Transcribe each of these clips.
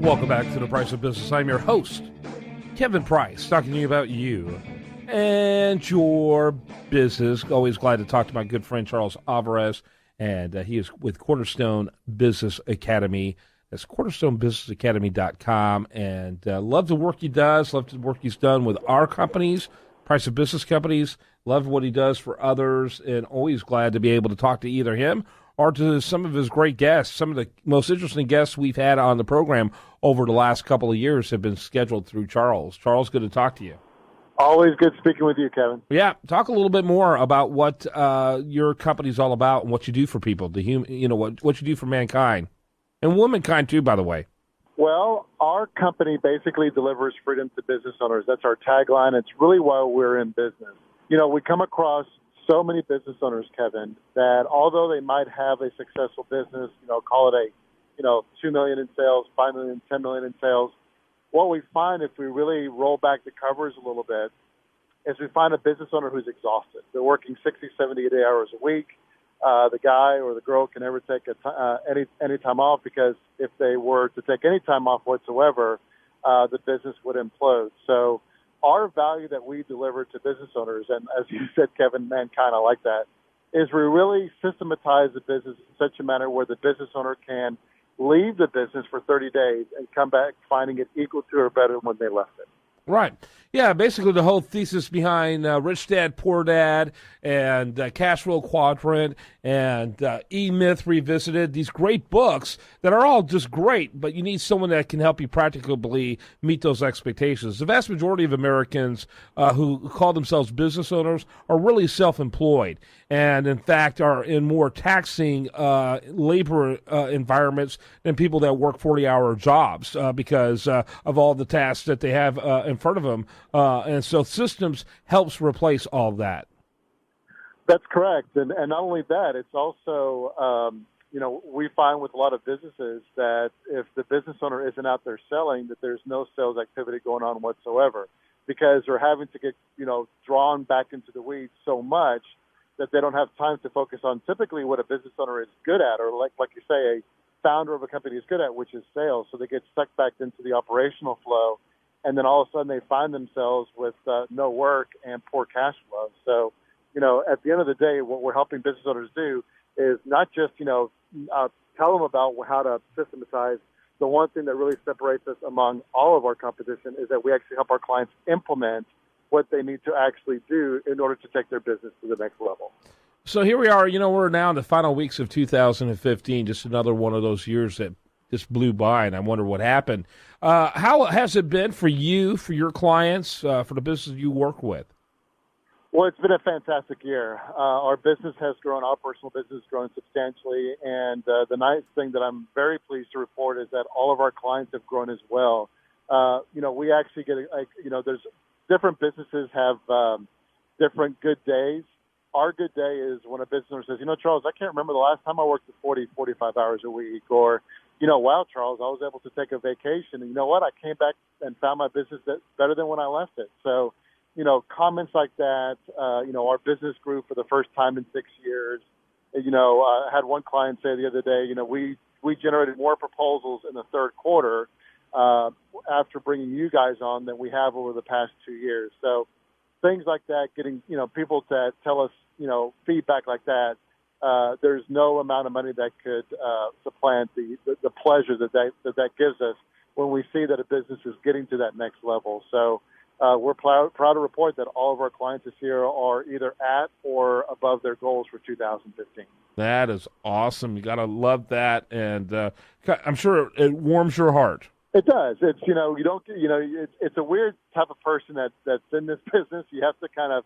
Welcome back to The Price of Business. I'm your host, Kevin Price, talking to you about you and your business. Always glad to talk to my good friend Charles Alvarez, and he is with Cornerstone Business Academy. That's cornerstonebusinessacademy.com, and love the work he does, love the work he's done with our companies, Price of Business companies, love what he does for others, and always glad to be able to talk to either him or to some of his great guests. Some of the most interesting guests we've had on the program over the last couple of years have been scheduled through Charles. Charles, good to talk to you. Always good speaking with you, Kevin. Yeah, talk a little bit more about what your company's all about and what you do for people, what you do for mankind, and womankind too, by the way. Well, our company basically delivers freedom to business owners. That's our tagline. It's really why we're in business. We come across so many business owners, Kevin, that although they might have a successful business, call it a, $2 million in sales, $5 million, $10 million in sales, what we find if we really roll back the covers a little bit is we find a business owner who's exhausted. They're working 60, 70, 80 hours a week. The guy or the girl can never take any time off, because if they were to take any time off whatsoever, the business would implode. So our value that we deliver to business owners, and as you said, Kevin, mankind, I like that, is we really systematize the business in such a manner where the business owner can leave the business for 30 days and come back finding it equal to or better than when they left it. Right. Yeah, basically the whole thesis behind Rich Dad, Poor Dad, and Cash Flow Quadrant, and E-Myth Revisited, these great books that are all just great, but you need someone that can help you practically meet those expectations. The vast majority of Americans who call themselves business owners are really self-employed, and in fact are in more taxing labor environments than people that work 40-hour jobs because of all the tasks that they have in front of them. And so systems helps replace all that. That's correct. And not only that, it's also, we find with a lot of businesses that if the business owner isn't out there selling, that there's no sales activity going on whatsoever, because they're having to get, drawn back into the weeds so much that they don't have time to focus on typically what a business owner is good at, or like you say, a founder of a company is good at, which is sales. So they get sucked back into the operational flow. And then all of a sudden they find themselves with no work and poor cash flow. So, at the end of the day, what we're helping business owners do is not just, tell them about how to systematize. The one thing that really separates us among all of our competition is that we actually help our clients implement what they need to actually do in order to take their business to the next level. So here we are, we're now in the final weeks of 2015, just another one of those years that just blew by, and I wonder what happened. How has it been for you, for your clients, for the business you work with? Well, it's been a fantastic year. Our business has grown, our personal business has grown substantially, and the nice thing that I'm very pleased to report is that all of our clients have grown as well. We actually get, there's different businesses have different good days. Our good day is when a business owner says, Charles, I can't remember the last time I worked 40, 45 hours a week, or wow, Charles, I was able to take a vacation. And you know what? I came back and found my business better than when I left it. So, comments like that, our business grew for the first time in 6 years. I had one client say the other day, we generated more proposals in the third quarter after bringing you guys on than we have over the past 2 years. So things like that, getting, people to tell us, feedback like that, there's no amount of money that could supplant the pleasure that gives us when we see that a business is getting to that next level. So we're proud to report that all of our clients this year are either at or above their goals for 2015. That is awesome. You got to love that, and I'm sure it warms your heart. It does. It's it's a weird type of person that's in this business. You have to kind of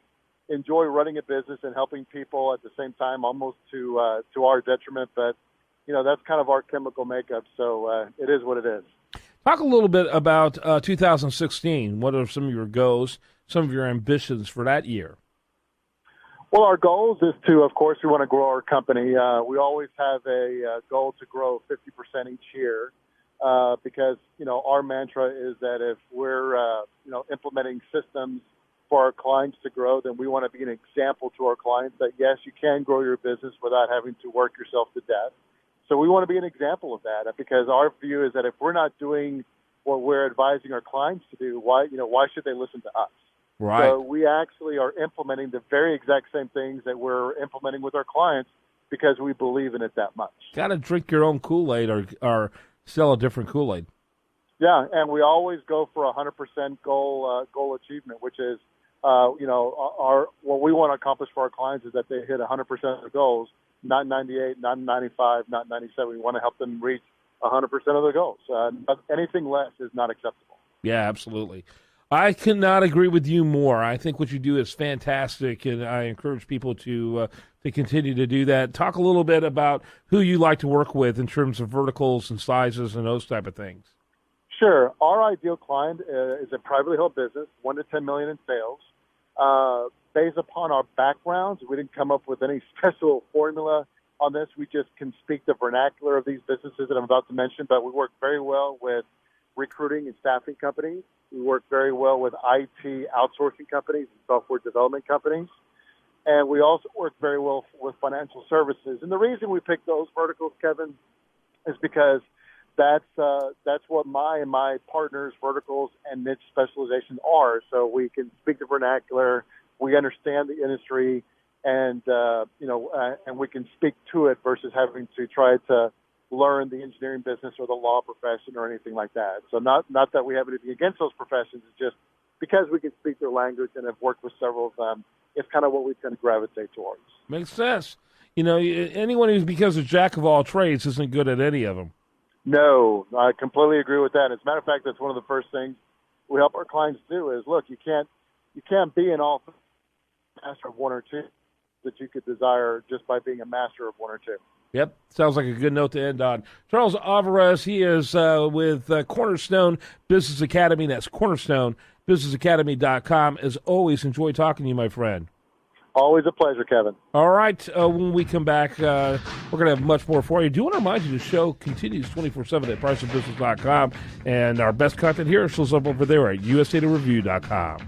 enjoy running a business and helping people at the same time, almost to our detriment. But that's kind of our chemical makeup. So it is what it is. Talk a little bit about 2016. What are some of your goals, some of your ambitions for that year? Well, our goals is to, of course, we want to grow our company. We always have a goal to grow 50% each year because, our mantra is that if we're, implementing systems for our clients to grow, then we want to be an example to our clients that, yes, you can grow your business without having to work yourself to death. So we want to be an example of that, because our view is that if we're not doing what we're advising our clients to do, why should they listen to us? Right. So we actually are implementing the very exact same things that we're implementing with our clients because we believe in it that much. Got to drink your own Kool-Aid or sell a different Kool-Aid. Yeah, and we always go for 100% goal achievement, which is, our what we want to accomplish for our clients is that they hit 100% of the goals, not 98, not 95, not 97. We want to help them reach 100% of the goals. But anything less is not acceptable. Yeah, absolutely. I cannot agree with you more. I think what you do is fantastic, and I encourage people to continue to do that. Talk a little bit about who you like to work with in terms of verticals and sizes and those type of things. Sure. Our ideal client is a privately held business, 1 to 10 million in sales. Based upon our backgrounds, we didn't come up with any special formula on this. We just can speak the vernacular of these businesses that I'm about to mention, but we work very well with recruiting and staffing companies. We work very well with IT outsourcing companies and software development companies. And we also work very well with financial services. And the reason we pick those verticals, Kevin, is because that's what my partners' verticals and niche specializations are. So we can speak the vernacular, we understand the industry, and we can speak to it versus having to try to learn the engineering business or the law profession or anything like that. So not that we have anything against those professions, it's just because we can speak their language and have worked with several of them, it's kind of what we tend to gravitate towards. Makes sense. Anyone who's because a jack of all trades isn't good at any of them. No, I completely agree with that. As a matter of fact, that's one of the first things we help our clients do is, look, you can't be an all master of one or two that you could desire just by being a master of one or two. Yep, sounds like a good note to end on. Charles Alvarez, he is with Cornerstone Business Academy. That's cornerstonebusinessacademy.com. As always, enjoy talking to you, my friend. Always a pleasure, Kevin. All right, when we come back, we're going to have much more for you. Do want to remind you the show continues 24/7 at priceofbusiness.com, and our best content here shows up over there at usatoreview.com.